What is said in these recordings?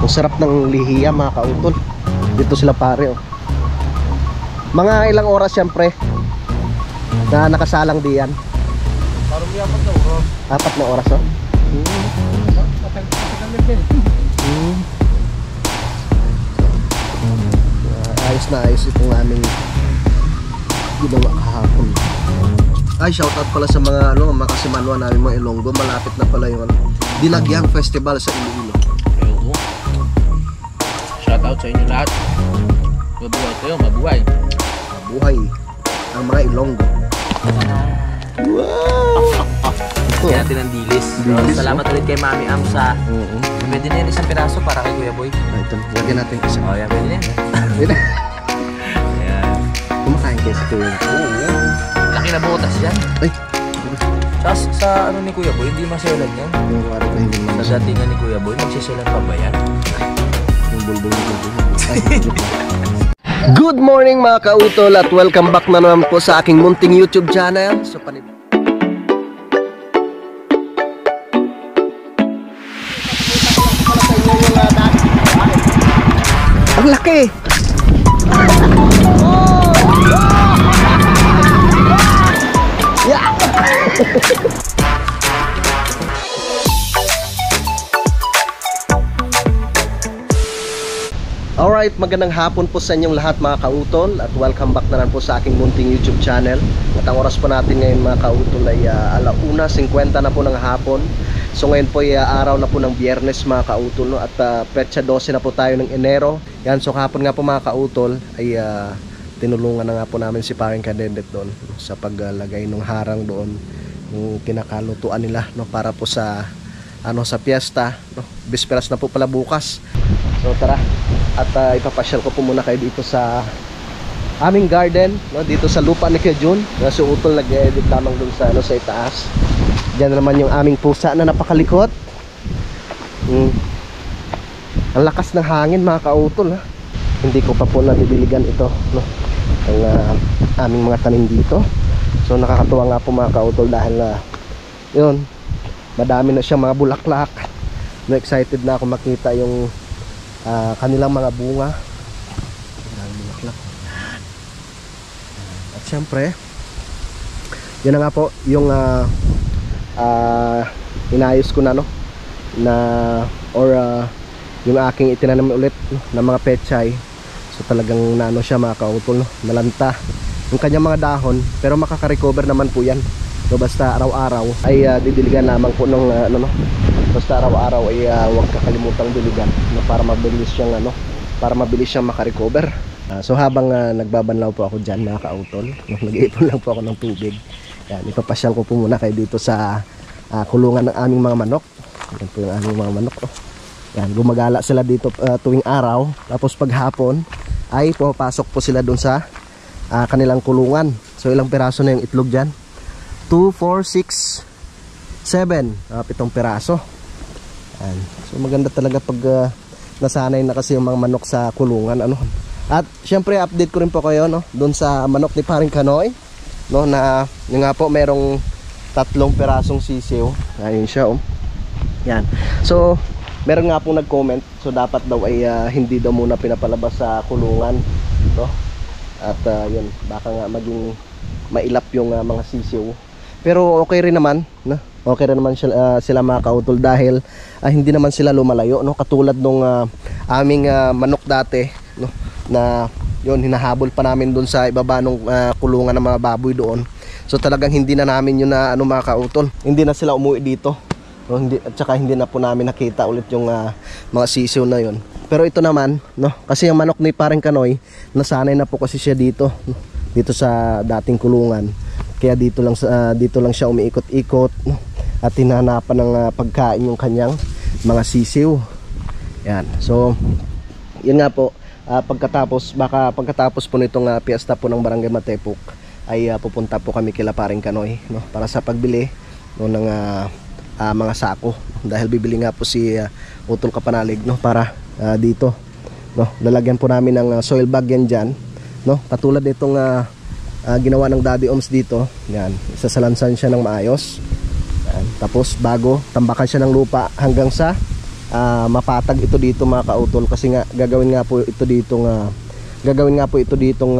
Ang sarap ng lihiya mga kautol. Dito sila pare oh. Mga ilang oras siyempre na nakasalang diyan? Parang may apat na oras. 4 na oras oh. Ayos na ayos itong aming ginawa kahapon. Ay, shoutout pala sa mga mga kasimanwa namin mga Ilonggo. Malapit na pala yung Dinagyang Festival sa Iloilo. Shoutout sa inyo lahat. Mabuhay kayo, mabuhay. Mabuhay ang mga Ilonggo. Wow! Kaya natin ang dilis. Salamat ulit kay Mami Am sa pwede na yan isang piraso para kay Kuya Boy. Ito, lagyan natin isa. Oh, yan, pwede na yan. Ayan. Kumakain kayo sa tuwing. Laki na butas yan. Ay! Sa ano ni Kuya Boy, hindi maselan yan. Yung warap na hindi man. Sa datingan ni Kuya Boy, magsiselan pa ba yan? Yung bulbul na bulbul. Good morning mga kautol at welcome back na naman po sa aking munting YouTube channel. So ang laki! Yeah! Alright, magandang hapon po sa inyong lahat mga kautol at welcome back na naman po sa aking munting YouTube channel. At ang oras po natin ngayon mga kautol ay 1:50 na po ng hapon. So ngayon po ay araw na po ng Biyernes mga kautol, no? At petsa 12 na po tayo ng Enero. Yan, so kahapon nga po mga kautol ay tinulungan na nga po namin si Paring Kadendet doon sa paglagay ng harang doon, yung kinakalutuan nila, no? Para po sa sa piyesta, no? Bisperas na po pala bukas. So tara, at ipapasyal ko po muna kayo dito sa aming garden, no? Dito sa lupa ni Kuya Jun. Si Utol nag-edit lamang dun sa sa itaas. Diyan naman yung aming pusa na napakalikot. Ang lakas ng hangin mga kautol, ha? Hindi ko pa po nadidiligan ito, no? Ang aming mga tanim dito. So nakakatuwa nga po mga kautol dahil yun, madami na siyang mga bulaklak. No, excited na ako makita yung kanilang mga bunga. Bulaklak. At syempre yun na nga po yung inayos ko na yung aking itinanim ulit ng mga pechay. So talagang siya mga kautol, no? Nalanta yung kanyang mga dahon, pero makaka-recover naman po yan. So basta araw-araw ay didiligan lamang po ng basta araw-araw ay huwag kakalimutang diligan, no? Para mabilis siyang maka-recover. So habang nagbabanlaw po ako dyan mga kautol, nag-iipon lang po ako ng tubig. Yan, ipapasyal ko po muna kayo dito sa kulungan ng aming mga manok. Yan po yung aming mga manok, oh. Yan, gumagala sila dito tuwing araw. Tapos paghapon ay pumapasok po sila dun sa kanilang kulungan. So ilang piraso na yung itlog dyan? 2, 4, 6, 7, 7 piraso. Yan. So maganda talaga pag nasanay na kasi yung mga manok sa kulungan, At syempre update ko rin po kayo, no, doon sa manok ni Paring Kanoy, no, na yung nga po merong 3 pirasong sisiw. Ayun siya, oh. Yan. So meron nga pong nag-comment, so dapat daw ay hindi daw muna pinapalabas sa kulungan, no? At yun, baka nga maging mailap yung mga sisiw. Pero okay rin naman, no? Okay rin naman sila mga kautol dahil hindi naman sila lumalayo, no? Katulad nung aming manok dati, no? Na yun, hinahabol pa namin doon sa ibaba ng kulungan ng mga baboy doon. So talagang hindi na namin yun na mga kautol, hindi na sila umuwi dito, no? At saka hindi na po namin nakita ulit yung mga sisiw na yun. Pero ito naman, no? Kasi yung manok ni Paring Kanoy, nasanay na po kasi siya dito, no? Dito sa dating kulungan. Kaya dito lang siya umiikot-ikot, no? At hinahanapan ng pagkain yung kanyang mga sisiw. Yan. So yun nga po, pagkatapos po nitong piyesta po ng Barangay Matepok ay pupunta po kami kila Paring Kanoy, no? Para sa pagbili, no, ng mga sako, dahil bibili nga po si Utol Kapanalig, no? Para dito, no? Lalagyan po namin ng soil bag yan dyan, no? Katulad nitong ginawa ng Daddy Oms dito. Yan, isasalansan siya ng maayos. Yan. Tapos bago tambakan siya ng lupa hanggang sa mapatag ito dito mga kautol, kasi nga gagawin nga po ito ditong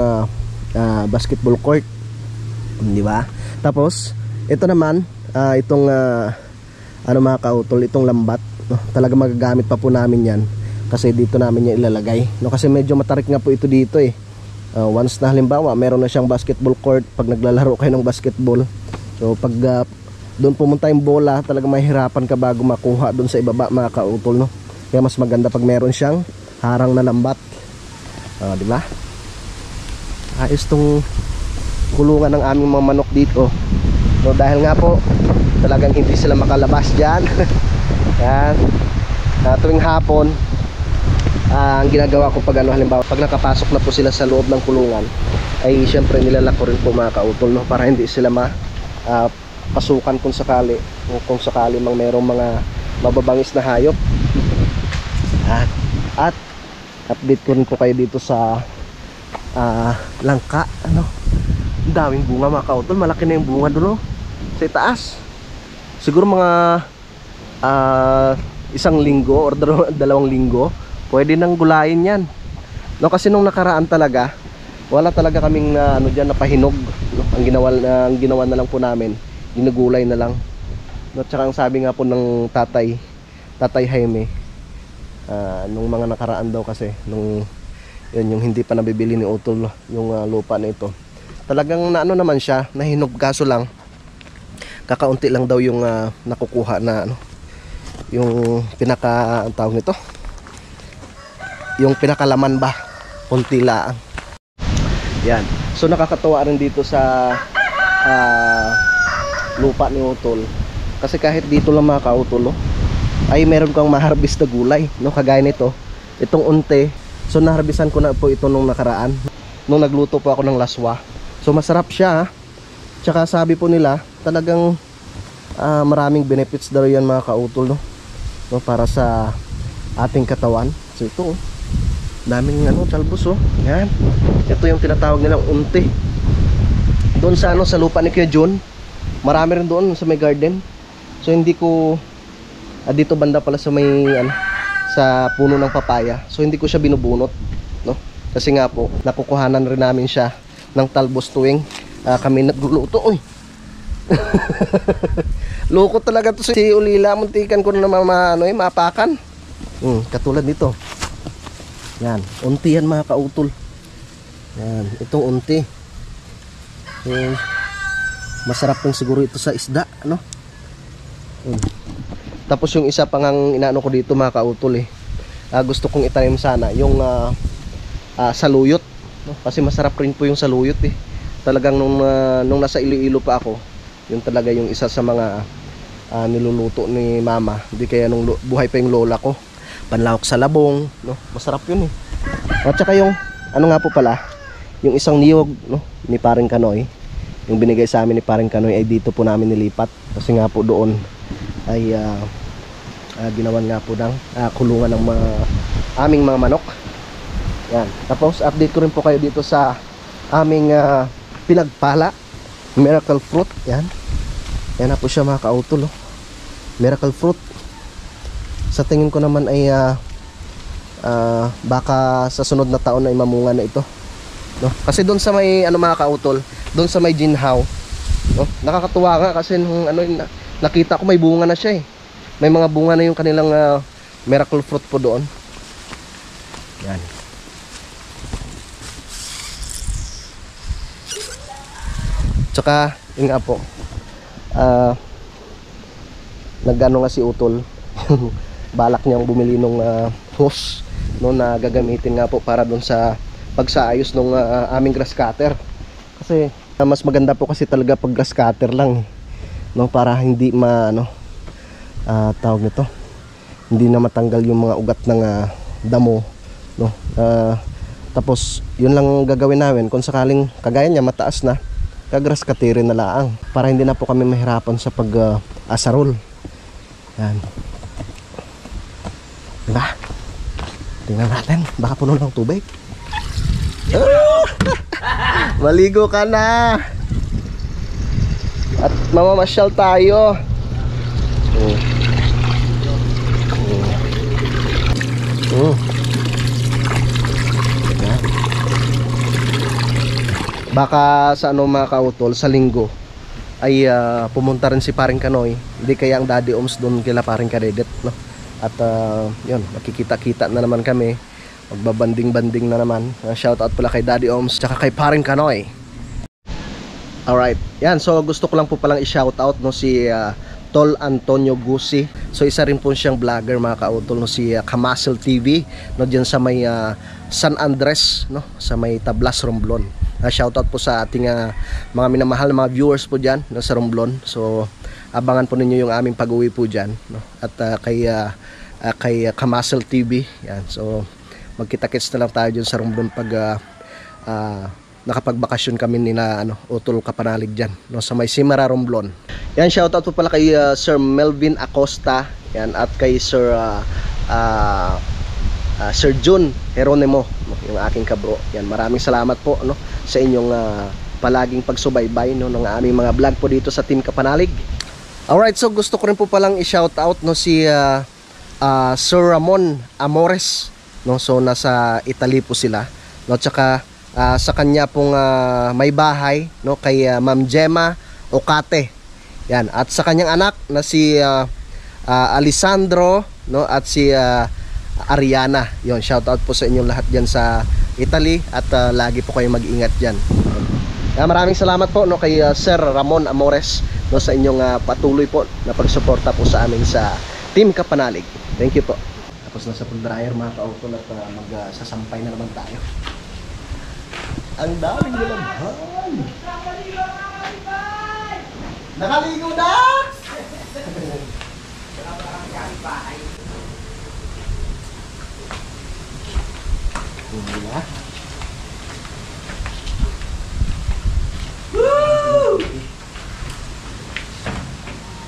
basketball court, di ba? Tapos ito naman itong mga kautol, itong lambat, no? Talaga magagamit pa po namin yan, kasi dito namin yan ilalagay, no? Kasi medyo matarik nga po ito dito eh. Once na halimbawa meron na siyang basketball court, pag naglalaro kayo ng basketball, so pag doon pumunta yung bola, talaga mahihirapan ka bago makuha doon sa ibaba mga kautol, no? Kaya mas maganda pag meron siyang harang na lambat, di ba? Ayos tong kulungan ng aming mga manok dito, so dahil nga po talagang hindi sila makalabas dyan. Yan, tuwing hapon, ang ginagawa ko pag halimbawa pag nakapasok na po sila sa loob ng kulungan, ay syempre nilalak ko rin po mga kautol, no? Para hindi sila pasukan kung sakali mang merong mga mababangis na hayop. At update ko rin po kayo dito sa langka, ano, daming bunga mga kautol, malaki na yung bunga doon, no? Sa itaas siguro mga 1 linggo or 2 linggo pwede nang gulayin yan, no? Kasi nung nakaraan talaga wala talaga kaming dyan napahinog, no? Ang ginawa na lang po namin, ginugulay na lang, no? Tsaka ang sabi nga po ng tatay Jaime, nung mga nakaraan daw, kasi nung yun, yung hindi pa nabibili ni Utol yung lupa na ito, talagang naman siya, nahinog, kaso lang kakaunti lang daw yung nakukuha na yung ang tawag nito, yung pinakalaman ba, kunti lang. Yan, so nakakatuwa rin dito sa lupa ni Utol, kasi kahit dito lang mga kautol, ay meron kang ma-harvest na gulay, no? Kagaya nito, itong unte, so naharbisan ko na po ito nung nakaraan, nung nagluto po ako ng laswa. So masarap siya, tsaka sabi po nila talagang maraming benefits daw yan mga kautol, no? No, para sa ating katawan. So ito, daming talbos, yan, ito yung tinatawag nilang unte. Doon sa sa lupa ni Kuya John, marami rin doon sa may garden. So hindi ko dito banda pala sa may sa puno ng papaya, so hindi ko siya binubunot, no? Kasi nga po nakukuhanan rin namin siya ng talbos tuwing kami nagluluto. Oy, loko talaga to si Ulila, muntikan ko na mapakan. Katulad nito, yan, unti yan mga kautol, yan, itong unti. So masarap din siguro ito sa isda, no? Tapos yung isa pang inaano ko dito mga kautol, gusto kong itanim sana yung saluyot, no? Kasi masarap rin po yung saluyot, talagang nung nasa Iloilo pa ako, yun talaga yung isa sa mga niluluto ni mama, hindi kaya nung buhay pa yung lola ko, panlahok sa labong, no? Masarap yun at saka yung nga po pala, yung isang niyog, no, ni Paring Kanoy, yung binigay sa amin ni Paring Kanoy, ay dito po namin nilipat, kasi nga po doon ay ginawan nga po ng kulungan ng aming mga manok. Yan. Tapos update ko rin po kayo dito sa aming pinagpala, miracle fruit. Yan, yan na po siya mga kautol, miracle fruit. Sa tingin ko naman ay baka sa sunod na taon ay mamunga na ito, no? Kasi doon sa may mga kautol, doon sa may ginhaw, no? Nakakatuwa nga kasi nung nakita ko may bunga na siya, may mga bunga na yung kanilang miracle fruit po doon. Yan. Tsaka yun nga po, nagano nga si Utol, balak niyang bumili nung hose, no, na gagamitin nga po para doon sa pagsaayos nung aming grass cutter. Kasi mas maganda po kasi talaga pag grass cutter lang, no, para hindi tawag nito, hindi na matanggal yung mga ugat ng damo, no. Tapos yun lang gagawin namin kung sakaling kagaya niya mataas na, kagras katirin na laang, para hindi na po kami mahirapan sa pag asarol. Yan, diba? Tingnan natin, baka puno ng tubig. Maligo ka na at mamamasyal tayo. Yan. Baka sa ano mga kautol, sa linggo ay pumunta rin si Paring Kanoy, hindi kaya ang Daddy Oms doon kila Paring Kadedet, no? At yun, makikita-kita na naman kami, magbabanding-banding na naman. Shoutout pala kay Daddy Oms tsaka kay Paring Kanoy. Alright, yan, so gusto ko lang po palang i-shoutout, no, si Tol Antonio Gusi. So isa rin po siyang vlogger mga kautol, no, si Kamasel TV, no, dyan sa may San Andres, no, sa may Tablas, Romblon. Shoutout po sa ating mga minamahal na mga viewers po dyan, no, sa Romblon. So abangan po ninyo yung aming pag-uwi po dyan, no? At kay Kamasel TV, yan. So magkita-kits na lang tayo dyan sa Romblon pag nakapagbakasyon kami nila Utol Kapanalig dyan, no, sa may Simara, Romblon. Yan, shoutout po pala kay Sir Melvin Acosta, yan, at kay Sir Sir Jun Heronimo, no, yung aking kabro. Yan, maraming salamat po, no, sa inyong palaging pagsubaybay, no, ng aming mga vlog po dito sa Team Kapanalig. Alright, so gusto ko rin po palang i-shoutout, no, si Sir Ramon Amores, no, so nasa Italy po sila, no, tsaka sa kanya pong may bahay, no, kay Ma'am Gemma Ocate. Yan, at sa kanyang anak na si Alessandro, no, at si Ariana. Yon, shout out po sa inyong lahat diyan sa Italy, at lagi po kayong mag-ingat diyan. Maraming salamat po, no, kay Sir Ramon Amores, no, sa inyong patuloy po na pagsuporta po sa amin sa Team Kapanalig. Thank you po. Tapos na sa pag-dryer mga kautol, at magsasampay na naman tayo. Ang daming nilamhan. Nakaligo na! Hindi na. Woo!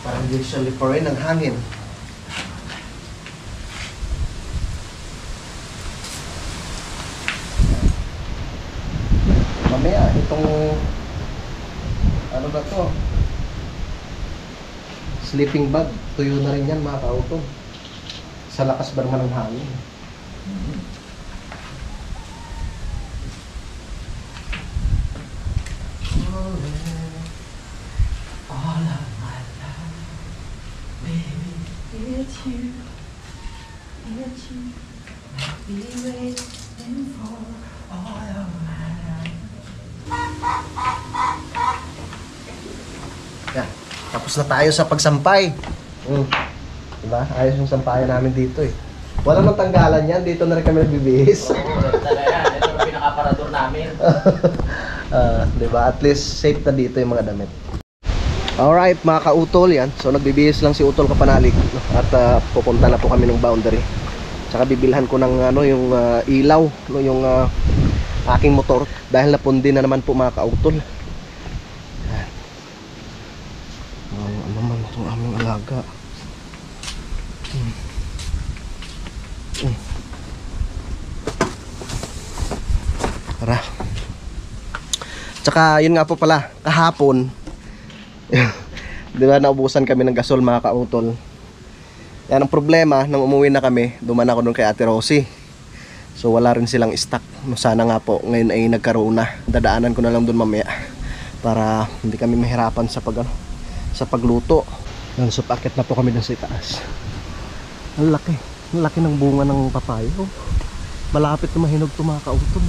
Parang usually pa rin ang hangin. Mamaya, itong ano ba to? Sleeping bag, tuyo na rin yan mga kauto. Sa lakas ba naman ng hangin? All of my life, baby, it's you, I'll be waiting for all of my life. Yan, tapos na tayo sa pagsampay. Diba? Ayos yung sampayan namin dito eh. Wala nang tanggalan yan, dito na rin kami nagbibihis. Oo, talaga. Ito ang pinaka-aparador namin. Diba? At least safe na dito yung mga damit. Alright mga ka-utol, yan. So nagbibihis lang si Utol Kapanalig, no? At pupunta na po kami ng boundary. Tsaka bibilhan ko ng yung ilaw, no? Yung aking motor, dahil napundi na naman po mga ka-utol. Ano naman itong aming alaga. Tara. Tsaka yun nga po pala, kahapon di ba, naubusan kami ng gasol mga kautol. Yan ang problema, nang umuwi na kami, duman ako doon kay Ate Rosie. So wala rin silang stock. Sana nga po ngayon ay nagkaroon na. Dadaanan ko na lang doon mamaya para hindi kami mahirapan sa sa pagluto. Yan, so paakit na po kami doon sa itaas. Ang laki ng bunga ng papaya. Oh. Malapit na mahinog ito mga kautol.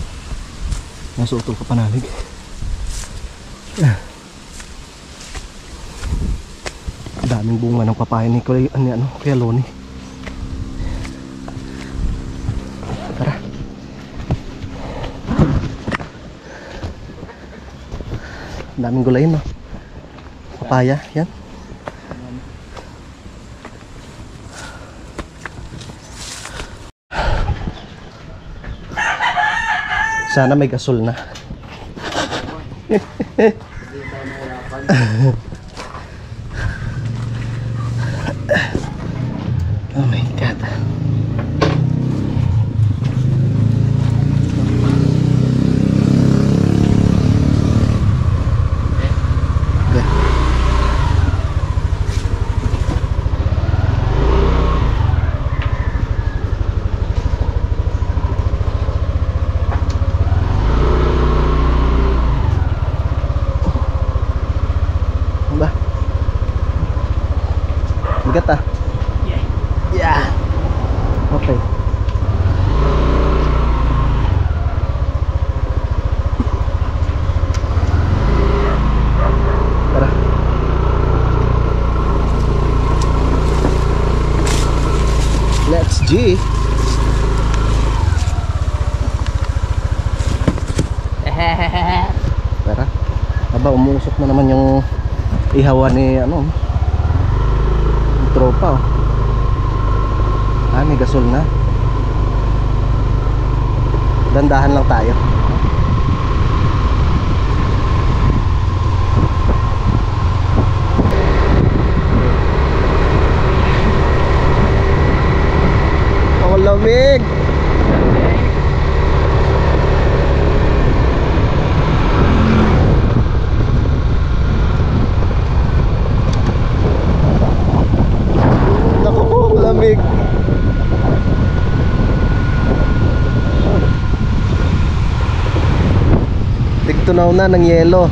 Nasa Utol Kapanalig. Daming bunga ng papaya ni Kuya Loni. Tara. Daming gulayin, no? Papaya, yan. Sana may gasol na. Oh my God. G. Tara. Aba, umusok na naman yung ihawan ni ano, yung tropa oh. Ah, may gasol na. Dandahan lang tayo. Ang lamig. Naku po, ang lamig. Tigtunaw na ng yelo.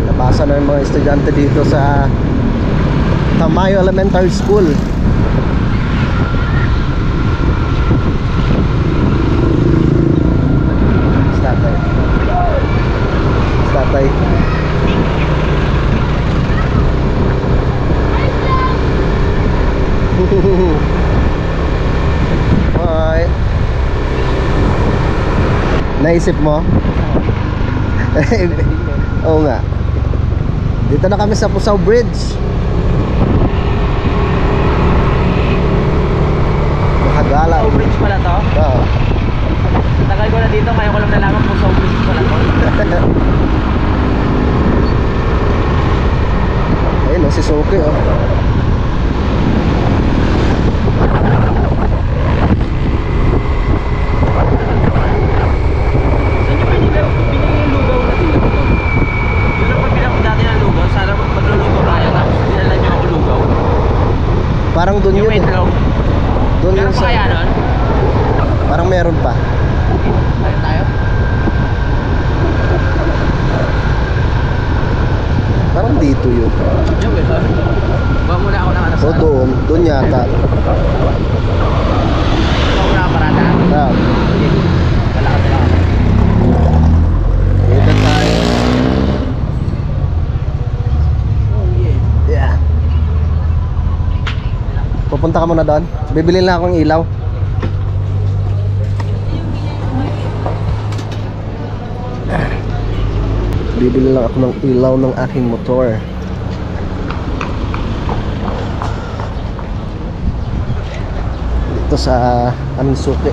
Nabasa na yung mga estudyante dito sa Tamayo Elementary School. Statay. Statay. Hi. Naisip mo? Oo nga. Dito na kami sa Pusaw Bridge. Makagala. Pusaw Bridge pala to? Oo. Tagal ko na dito, ngayon ko lang nalaman Pusaw Bridge pala to. Ayun o, si Suki o. Parang doon yun. Doon yun sa... kaya nun? Parang meron pa. Ayun tayo? Parang dito yun. Yung beso? Bawa muna ako ng anas. O doon. Doon yata. Bawa muna ako parada. Ah. Kalakas. Dito tayo. Yeah. Pupunta ka muna doon. Bibili lang akong ilaw. Bibili lang ako ng ilaw ng aking motor. Dito sa aming suki.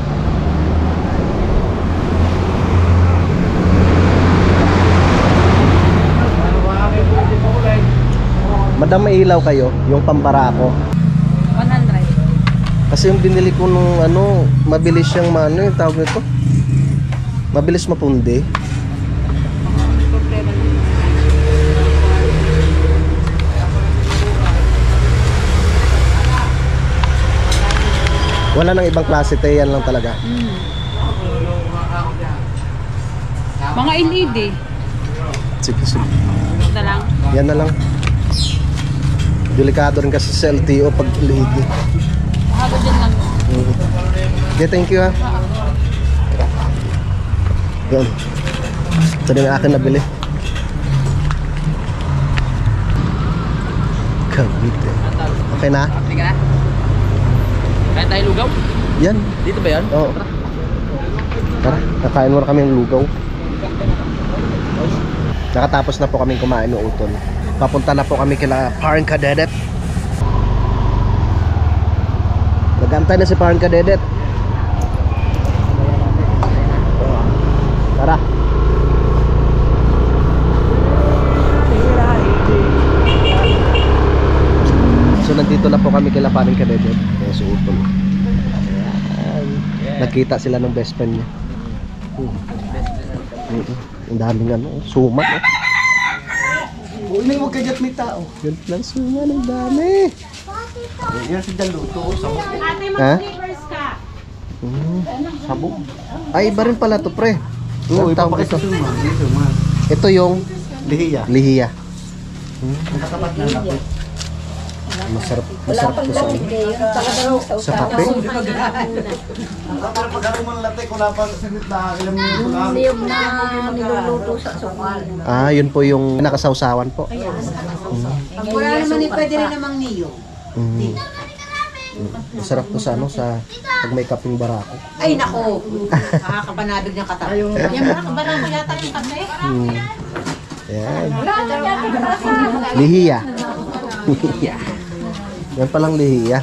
Madam, may ilaw kayo? Yung pambarako? 100. Kasi yung binili ko nung ano, mabilis siyang ano yung tawag nito. Mabilis mapundi. Problema na. Wala nang ibang klase, te, yan lang talaga. Mga LED. Sige, sige. Na lang. Yan na lang. Delikado rin kasi sa LTO pag LED. Halo dyan lang. Okay, thank you ha. Yan. Ito din ang akin nabili. Cavite. Okay na? Hindi ka na? Kaya tayo lugaw? Yan. Dito ba yan? Oo. Tara, kakain muna kami ng lugaw. Nakatapos na po kaming kumain ng utol. Papunta na po kami kila Parang Kadedet. Nagantay na si Parang Kadedet. Tara. So nandito na po kami kila Parang Kadedet. Kaya si utol. Ayan. Nagkita sila ng best friend niya. Ang daming ano, sumat oh. Uy, may magkagat may tao. Yan lang sumat, ang dami. Yan si Daluto. Ate, Ha? mag-flavors ka. Sabog. Ay, iba rin pala to, pre. Oo, Ang tawag ipapakita ito. suma. Ito yung Lihiya. lihiya. Nakatapat na lapit. Masarap to sa ano. Sa kape. Niyog na niluluto sa sukal. Ah, yun po yung nakasawsawan po. Pag wala naman pwede rin namang niyog. Mm. Masarap to sa ano, sa pag may kaping barako. Ay nako, nakakapanabig ng katawan. Yan ba, barang yata yung kape? Mm. Yan. Lihiya. Lihiya. Yan palang lihiya.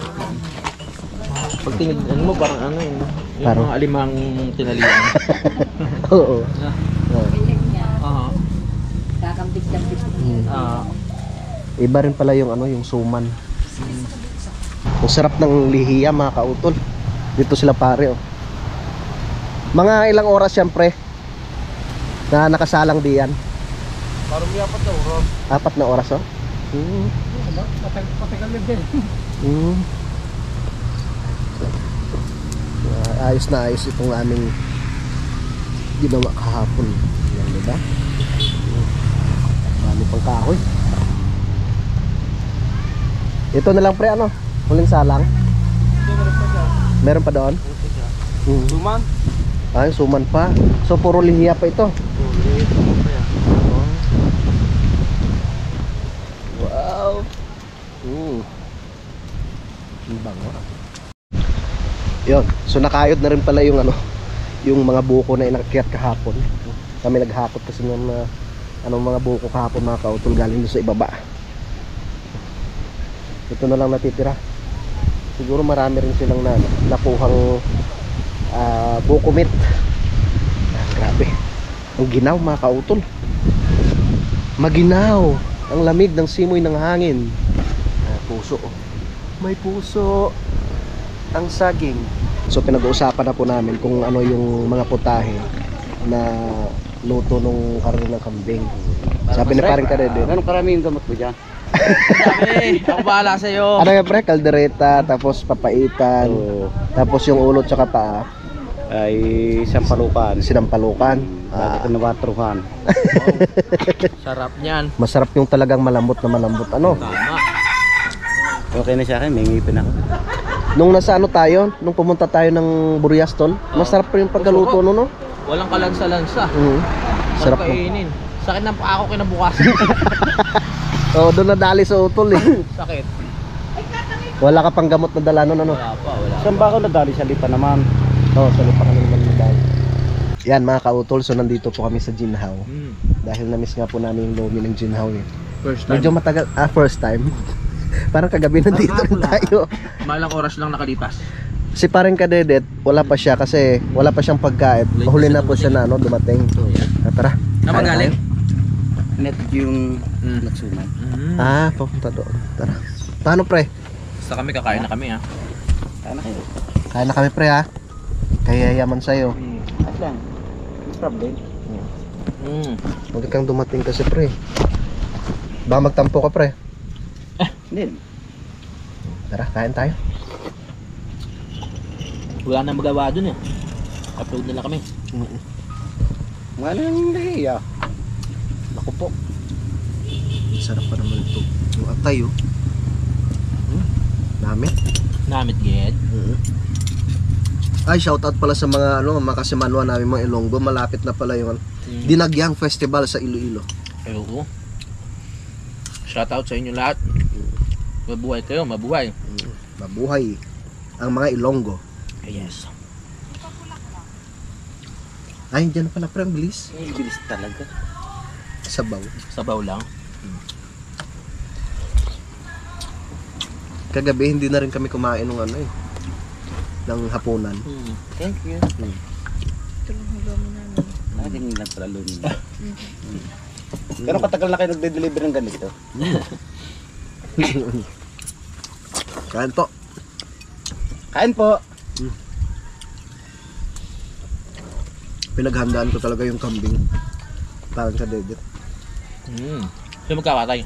Pag tinignan mo, parang ano yun. Yung Parang- mga alimang tinalian. Oo. Oo. Oo. Mm. Ah. Iba rin pala yung ano, yung suman. Ang sarap ng lihiya mga kautol. Dito sila pare oh. Mga ilang oras syempre na nakasalang diyan. Parang may 4 na oras. 4 na oras oh. Patagal din. Ayos na ayos itong aming ginawa kahapon. Yan, diba? Marami pang kahoy. Ito na lang pre ano? Huling salang. Meron pa doon? Suman? Ay, suman pa. So puro lihiya pa ito. Wow. Ang bango. Yun. So nakayod na rin pala yung ano, yung mga buko na inakyat kahapon. Kami naghakot kasi ng mga buko kahapon mga kautol galing doon sa ibaba. Ito na lang natitira. Siguro marami rin silang nakuhang buko meat. Grabe. Ang ginaw mga kautol. Maginaw. Ang lamig ng simoy ng hangin. Puso. May puso. Ang saging. So pinag-uusapan na po namin kung ano yung mga putahe na luto nung karoon ng kambing. Sabi ni paring Kadede. Anong karaming gamot mo dyan? Sabi, ako bahala sa'yo. Ano yung pre? Kaldereta, tapos papaitan, tapos yung ulo tsaka paa, Ay sampalukan. sinampalukan. Bakit nawatruhan? Sarap niyan. Masarap yung talagang malambot na malambot. Ano? Tama. Okay na siya akin, may ngipin ako. Nung nasa ano tayo, nung pumunta tayo ng Buriastol, masarap pa yung pagkaluto no, no? Walang kalansa-lansa. Sarap po. Kainin. Sakit ng paa ko kinabukasan. Oo, doon nadali sa utol eh. Sakit. Wala ka pang gamot na dala nun, ano? Wala pa, wala. Saan ba ako nadali sa lipa naman? Oo, sa lupa ka naman nadali. Yan mga kautol, so nandito po kami sa Jinhaw. Dahil na-miss nga po namin yung lomi ng Jinhaw eh. First time. Medyo matagal, first time. Parang kagabi nandito rin tayo. Malang oras lang nakalipas. Si parang Kadedet, wala pa siya kasi wala pa siyang pagkain. Late Huli na na po siya na ano, dumating. Tara. Napagaling? Net yung nagsuman. Papunta doon. Tara. Paano pre? Basta kami, kakain na kami ha. Sana kayo. Kaya na kami pre ha. Kaya yaman sa'yo. At lang. No problem. Huwag kang dumating kasi pre. Baka magtampo ka pre. Hindi. Tara, kain tayo. Wala nang magawa dun eh. Upload nila kami. Mga nang lahiya. Naku po. Sarap pa naman ito. Yung atay oh. Namit. Namit ged. Ay, shoutout pala sa mga ano, mga kasimanwa namin mga Ilonggo. Malapit na pala yung Dinagyang Festival sa Iloilo. Oo. Shoutout sa inyo lahat. Mabuhay kayo, mabuhay. Mabuhay ang mga Ilonggo. Yes. Ay, dyan na pala pre, ang bilis. Ay, bilis talaga. Sabaw. Sabaw lang. Kagabi hindi na rin kami kumain ng ano eh, ng hapunan. Thank you. Nakatingin lang pala lumin. Gano'ng katagal na kayo nagde-deliver ng ganito? Kain po. Kain po. Pinaghandaan ko talaga yung kambing. Parang sa David. Sino magkakatay?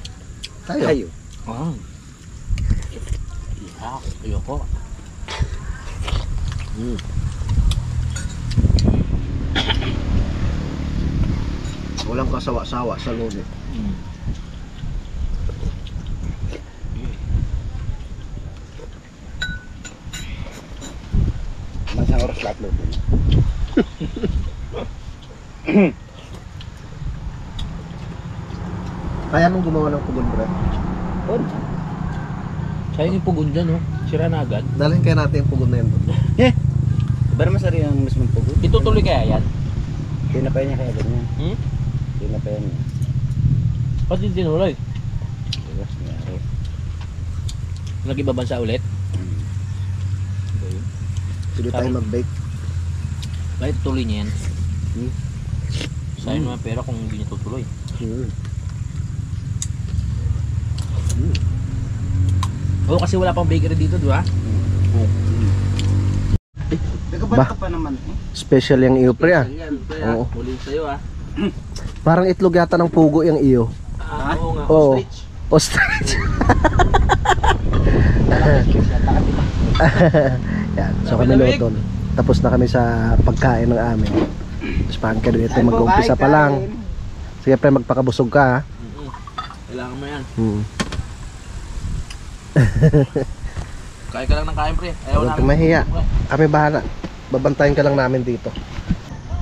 Tayo. Kayo. Ayoko. Walang kasawa-sawa sa lomi. Lahat. Kaya mong gumawa ng pugon, bro. Sayang yung pugon dyan, oh. Sira na agad. Dalhin kaya natin yung pugon na yun. Ba naman sari ang mismong pugod? Itutuloy kaya yan? Tinapay niya kaya ganyan. Hmm? Tinapay niya. Ba't hindi tinuloy? Diba? Nangyari. Nag-ibabansa ulit? Pwede tayo mag-bake. Bakit tuloy niya yan? Hmm. Sayang naman pera kung hindi niya tutuloy. Oo, kasi wala pang bakery dito, di ba? Ba? Ka pa naman eh. Special yung iyo, pre, ah. Yan, kaya Oo. huli sa'yo, ah. Parang itlog yata ng pugo yung iyo. Oo nga. Oo. Ostrich. Yan, so kami lutol. Tapos na kami sa pagkain ng amin. Tapos parang ka dito mag-umpisa pa lang. Sige pre, magpakabusog ka, ha. Kailangan mo yan. Kain ka lang ng kain, pre. Ayaw Huwag kang mahiya. Kami bahala. Babantayan ka lang namin dito.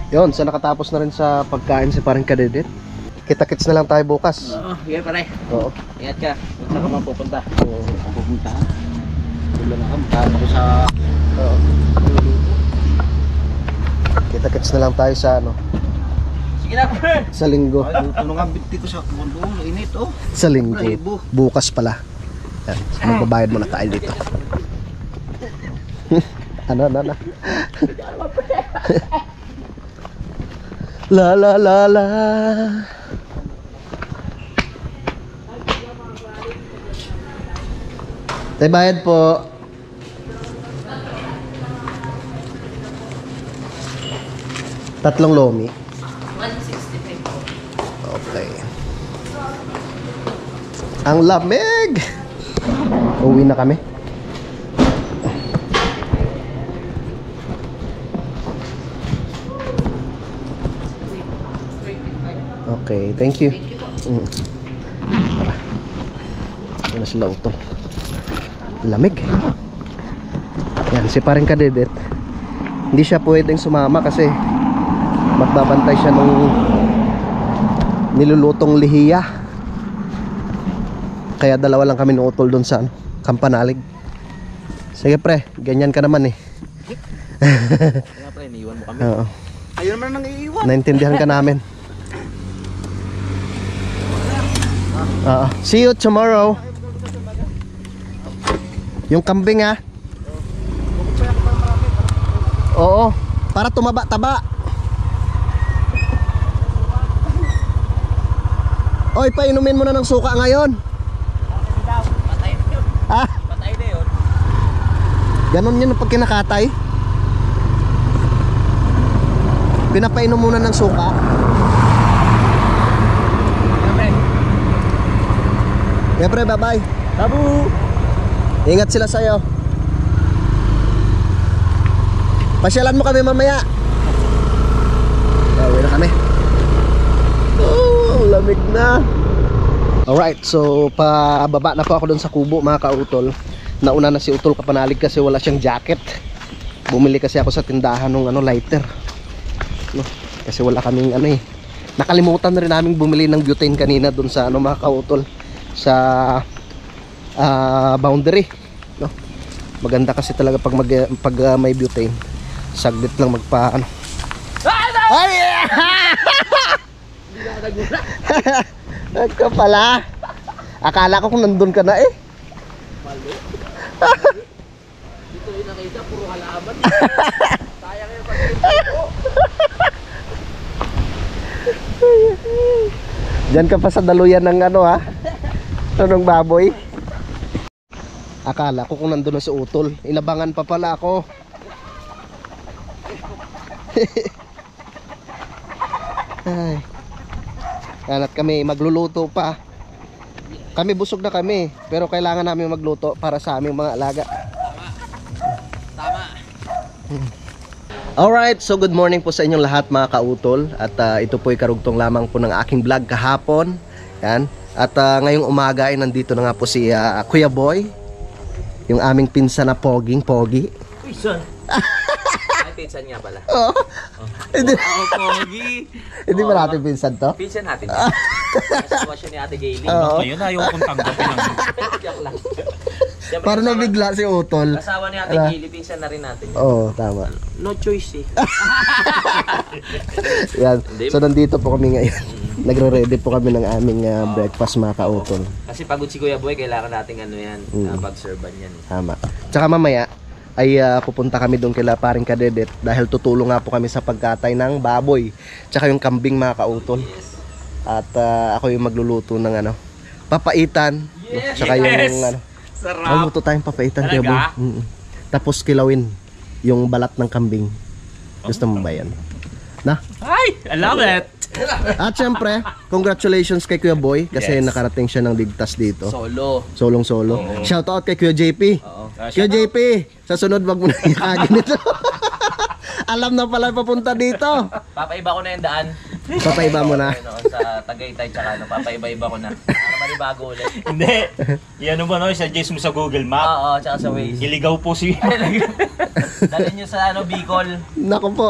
Yun, so nakatapos na rin sa pagkain si parang kadedit. Kita-kits na lang tayo bukas. Oo, sige pare. Oo. Ingat ka. Kung saan ka man pupunta. Ang pupunta. Wala na kami. Tama ko sa... Oo. Kita-kits na lang tayo sa ano, Sige na, pre. sa linggo. Ay, tulong nga binti ko sa mundo. Init oh. Sa linggo. Rebo. Bukas pala. Yan. So, magbabayad muna tayo dito. Ano. La la la la. Tay bayad po. Tatlong lomi. 165 po. Okay. Ang lamig. Uwi na kami. Okay, thank you. Tara. Ito na sila utol. Lamig. Yan, si paring kadedet. Hindi siya pwedeng sumama kasi magbabantay siya ng nilulutong lihiya. Kaya dalawa lang kami nuutol doon sa Kampanalig. Sige pre, ganyan ka naman eh. Kaya pre, iniwan mo kami. Oo. Ayun naman nang iiwan. Naintindihan ka namin. See you tomorrow. Yung kambing ha. Oo, para tumaba-taba. Oy, painumin mo na ng suka ngayon. Patay na yun. Ha? Patay na yun. Ganon yun pag kinakatay. Pinapainom muna ng suka. Yeah, pre, bye-bye. Tabu. Ingat sila sa'yo. Pasyalan mo kami mamaya. Uwi na kami. Oh, lamig na. Alright, so pababa na po ako doon sa kubo mga kautol. Nauna na si Utol Kapanalig kasi wala siyang jacket. Bumili kasi ako sa tindahan ng lighter. No, kasi wala kaming nakalimutan na rin naming bumili ng butane kanina doon sa mga kautol, sa boundary, no? Maganda kasi talaga pag may butane. Saglit lang magpa Ay! Ka pala. Akala ko kung nandun ka na eh. Dito yung nakita, puro halaman. Sayang yung Diyan ka pa sa daluyan ng ng baboy. Akala ko kung nandun na si Utol. Inabangan pa pala ako. Ay. Kanat kami magluluto pa. Kami busog na kami, pero kailangan namin magluto para sa aming mga alaga. Tama. Alright, so good morning po sa inyong lahat mga kautol. At ito po ay karugtong lamang po ng aking vlog kahapon. Yan. At ngayong umaga ay nandito na nga po si Kuya Boy, yung aming pinsan na Pogi. Uy, son. Ay, pinsan nga pala. Oo. Hindi. Oh, pogi. Hindi ba natin pinsan to? Pinsan natin. Kasama siya ni Ate Gayle. Oo. Ngayon ayaw kong tanggapin ang Joke lang. Para nabigla si Utol. Kasawa ni Ate Gayle, pinsan na rin natin. Oo, tama. No choice eh. Yan. So nandito po kami ngayon. Nagre-ready po kami ng aming breakfast mga kautol. Kasi pagod si Kuya Boy, kailangan nating ano yan, pag-serban yan. Tama. Tsaka mamaya ay pupunta kami doon kila paring Kadedet dahil tutulong nga po kami sa pagkatay ng baboy. Tsaka yung kambing mga kautol. At ako yung magluluto ng ano, papaitan. Yes! Tsaka yung ano, Sarap! magluto tayong papaitan kaya boy. Talaga? Tapos kilawin yung balat ng kambing. Gusto mo ba yan? Na? Ay! I love it! At syempre, congratulations kay Kuya Boy kasi Yes. nakarating siya ng ligtas dito. Solo. Solong-solo. Shout out kay Kuya JP. Oo. Kuya JP, sa sunod wag mo na yakagin ito. Alam na pala papunta dito. Papaiba ko na yung daan. Papaiba mo na. Ano, sa Tagaytay tsaka ano, papaiba-iba ko na. Para manibago ulit. Hindi. Yan mo no, suggest mo sa Google Map. Oo, tsaka sa Waze. Iligaw po si... Dalhin nyo sa ano, Bicol. Nako po.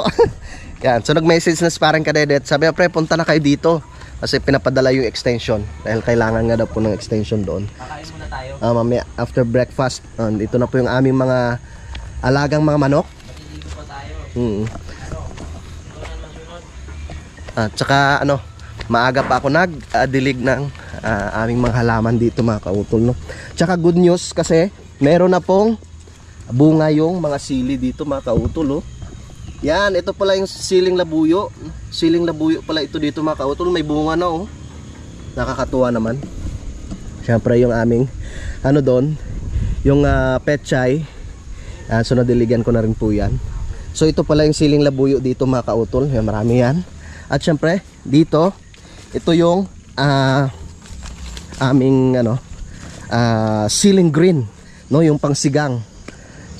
Yan, so nag-message na si parang Kadedet. Sabi pre, punta na kayo dito. Kasi pinapadala yung extension. Dahil kailangan nga daw po ng extension doon. Kakain muna tayo. Mamaya, after breakfast, dito na po yung aming mga alagang mga manok. Matiligo pa tayo. At saka ano, maaga pa ako nagdilig ng aming mga halaman dito mga kautol, no? Tsaka good news kasi meron na pong bunga yung mga sili dito mga kautol, oh. Yan, ito pala yung siling labuyo. Siling labuyo pala ito dito mga kautol. May bunga na, oh. Nakakatuwa naman. Siyempre yung aming ano doon, yung pechay. So nadiligan ko na rin po yan. So ito pala yung siling labuyo dito mga kautol. Yan, marami yan. At syempre dito, ito yung aming ano, siling green, no, yung pangsigang.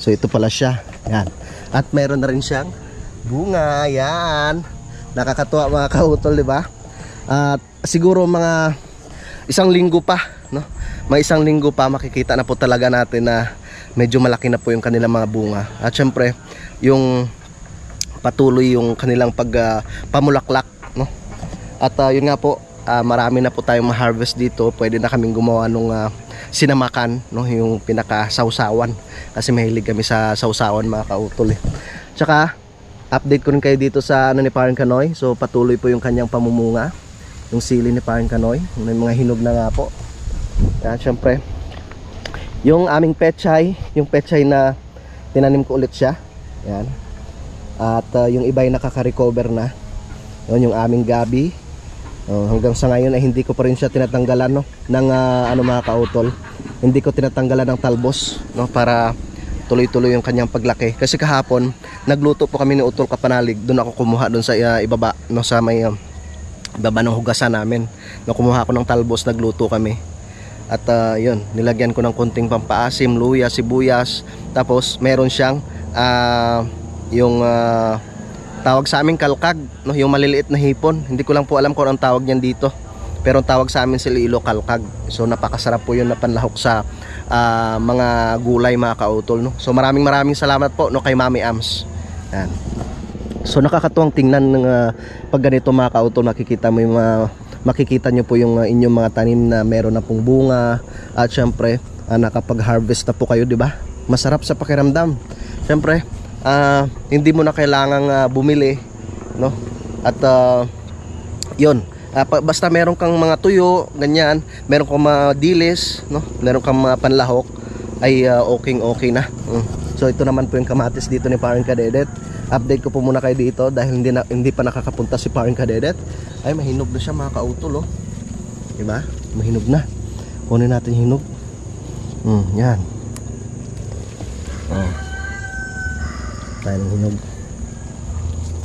So ito pala siya. Yan. At meron na rin siyang bunga. Yan. Nakakatuwa mga kautol, di ba? At siguro mga isang linggo pa, no? May isang linggo pa makikita na po talaga natin na medyo malaki na po yung kanilang mga bunga. At syempre, yung patuloy yung kanilang pamulaklak, no? At yun nga po, marami na po tayong ma-harvest dito. Pwede na kaming gumawa nung sinamakan, no, yung pinaka-sausawan kasi mahilig kami sa sausawan mga kautol, eh. Tsaka update ko rin kayo dito sa ano ni Parang Kanoy. So patuloy po yung kanyang pamumunga, yung sili ni Parang Kanoy. May mga hinog na nga po. At syempre yung aming pechay, yung pechay na tinanim ko ulit siya. Yan. At yung iba ay nakaka-recover na. Yun yung aming gabi. Hanggang sa ngayon ay hindi ko pa rin siya tinatanggalan, no, ng ano mga kautol. Hindi ko tinatanggalan ng talbos, no, para tuloy-tuloy yung kanyang paglaki. Kasi kahapon nagluto po kami ni Utol Kapanalig. Doon ako kumuha doon sa ibaba, no, sa may ibaba ng hugasan namin. No, kumuha ako ng talbos, nagluto kami. At yun, nilagyan ko ng konting pampaasim, luya, sibuyas. Tapos meron siyang yung tawag sa amin kalkag, no, yung maliliit na hipon. Hindi ko lang po alam kung anong tawag niyan dito, pero ang tawag sa amin sa Iloilo kalkag. So napakasarap po yun na panlahok sa mga gulay mga kautol, no. So maraming salamat po, no, kay Mami Ams. Yan. So nakakatuwang tingnan ng pag ganito mga kautol. Makikita nyo po yung inyong mga tanim na meron na pong bunga. At syempre nakapag-harvest na po kayo, di ba? Masarap sa pakiramdam. Syempre hindi mo na kailangang bumili, no? At yun, basta meron kang mga tuyo, ganyan, meron kang mga dilis, no? Meron kang mga panlahok, ay okay na. So ito naman po yung kamatis dito ni Parang Kadedet. Update ko po muna kayo dito dahil hindi pa nakakapunta si Parang Kadedet. Ay, mahinog na siya mga kautol, oh. Diba? Mahinog na. Kunin natin yung hinog. Yan. Tayo ng hinog.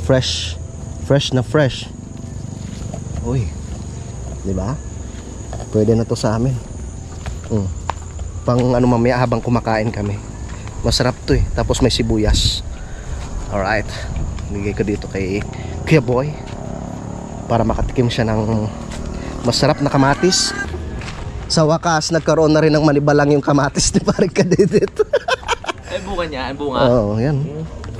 Fresh na fresh. Uy, diba? Pwede na to sa amin. Pang ano mamaya habang kumakain kami. Masarap to, eh. Tapos may sibuyas. Alright, bigay ko dito kay Kuya Boy para makatikim siya ng masarap na kamatis. Sa wakas, nagkaroon na rin ng manibalang yung kamatis ni Parang Kadedet. Ay, bunga niya, ay bunga. Oo, yan.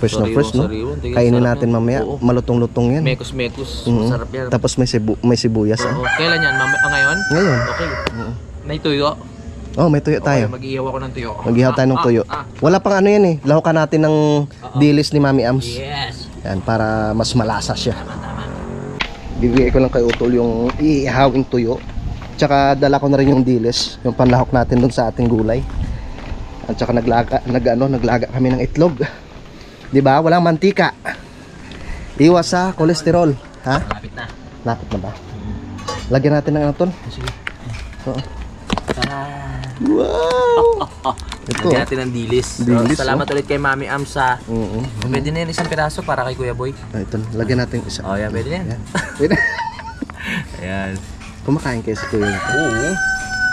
Fresh na fresh, no? Sariwang, tingin, Kainin sarap natin yan. mamaya. Oo. Malutong-lutong yan. Mekos-mekos. Mhm. Masarap yan. Tapos may sibuyas, Oo. ah. Kailan yan? Ngayon? Ngayon. Okay. May tuyo. Oh, may tuyo tayo. Okay, mag-iihaw ako ng tuyo. Mag-ihaw tayo ng tuyo. Wala pang ano yan eh. Lahukan natin ng dilis ni Mami Ams. Yes. Yan, para mas malasa siya. Bibigay ko lang kay Utol yung iihawing tuyo. Tsaka dala ko na rin yung dilis, yung panlahok natin dun sa ating gulay. At tsaka naglaga kami ng itlog. 'Di ba? Walang mantika. Iwas sa kolesterol, ha? Malapit na. Lapit na ba? Lagyan natin ng ano, Tol? Sige. Oo. Ah. Wow! Ito. Lagyan natin ng dilis. Dilis, Salamat ulit kay Mami Am sa... Pwede na yan isang piraso para kay Kuya Boy. Ah, ito, lagyan natin isa. Oh, yan. Pwede na yan. Ayan. Pwede. Ayan. Kumakain kayo sa tuyo nito. Oo.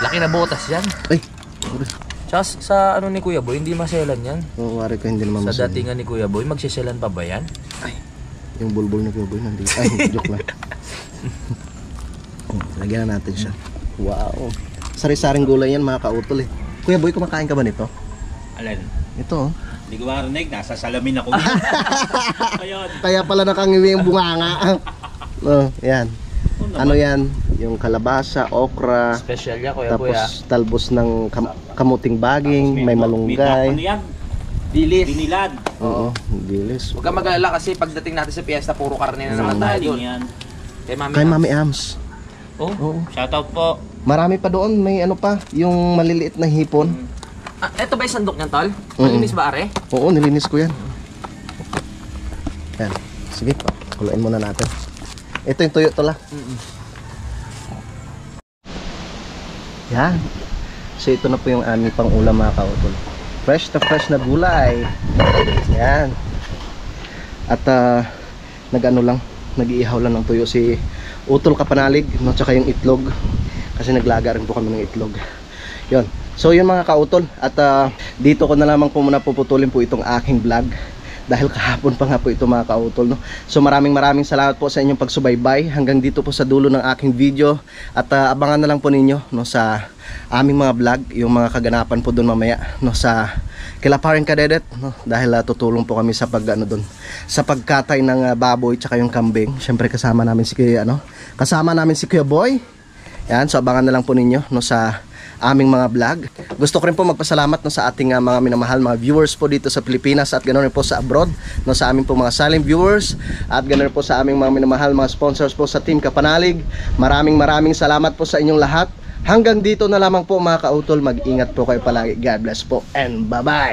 Laki na botas yan. Ay! Tsaka sa ano ni Kuya Boy, hindi maselan yan. Oo, wari ko hindi naman Sa masabi. datingan ni Kuya Boy, magsiselan pa ba yan? Yung bulbul na bulbul nandito. Ay, joke lang. Lagyan na natin siya. Wow. Sari-saring gulay yan mga kautol eh. Kuya Boy, kumakain ka ba nito? Alin? Ito oh. Hindi ko marinig. Nasa salamin ako. Ayun. Kaya pala nakangiwi yung bunganga. Oh, yan. Ano yan? Yung kalabasa, okra, Special yan, Kuya Boy. tapos talbos ng kamuting baging, may malunggay. Ano yan? Dilis. Binilad. Oo, dilis. Huwag kang mag-alala kasi pagdating natin sa piyesta, puro karne na naman tayo doon. Yan. Kay Mami Kay Am. Mami Ams. Oh. Oo. Shoutout po. Marami pa doon, may ano pa, yung maliliit na hipon. Ah, eto ba yung sandok niyan, Tol? Malinis ba, are? Oo, nilinis ko yan. Yan. Sige, kulain muna natin. Ito yung tuyo to la. Yan. So ito na po yung aming pang-ulam mga kautol. Fresh na gulay. Yan. At nag-ano lang, nag-iihaw lang ng tuyo si Utol Kapanalig, no, tsaka yung itlog. Kasi naglaga rin po kami ng itlog. Yon. So yun mga kautol. At dito ko na lamang po muna puputulin po itong aking vlog. Dahil kahapon pa nga po ito mga kautol, no? So maraming salamat po sa inyong pagsubaybay hanggang dito po sa dulo ng aking video. At abangan na lang po ninyo, no, sa aming mga vlog, yung mga kaganapan po doon mamaya, no, sa Kilaparing Kadedet, no? Dahil tutulong po kami sa doon, sa pagkatay ng baboy tsaka yung kambing. Syempre kasama namin si Kuya Boy. Yan, so abangan na lang po ninyo, no, sa aming mga vlog. Gusto ko rin po magpasalamat, no, sa ating mga minamahal mga viewers po dito sa Pilipinas at ganoon rin po sa abroad, no, sa aming po mga silent viewers at ganoon rin po sa aming mga minamahal mga sponsors po sa Team Kapanalig. Maraming salamat po sa inyong lahat. Hanggang dito na lamang po mga kautol. Mag-ingat po kayo palagi. God bless po and bye-bye.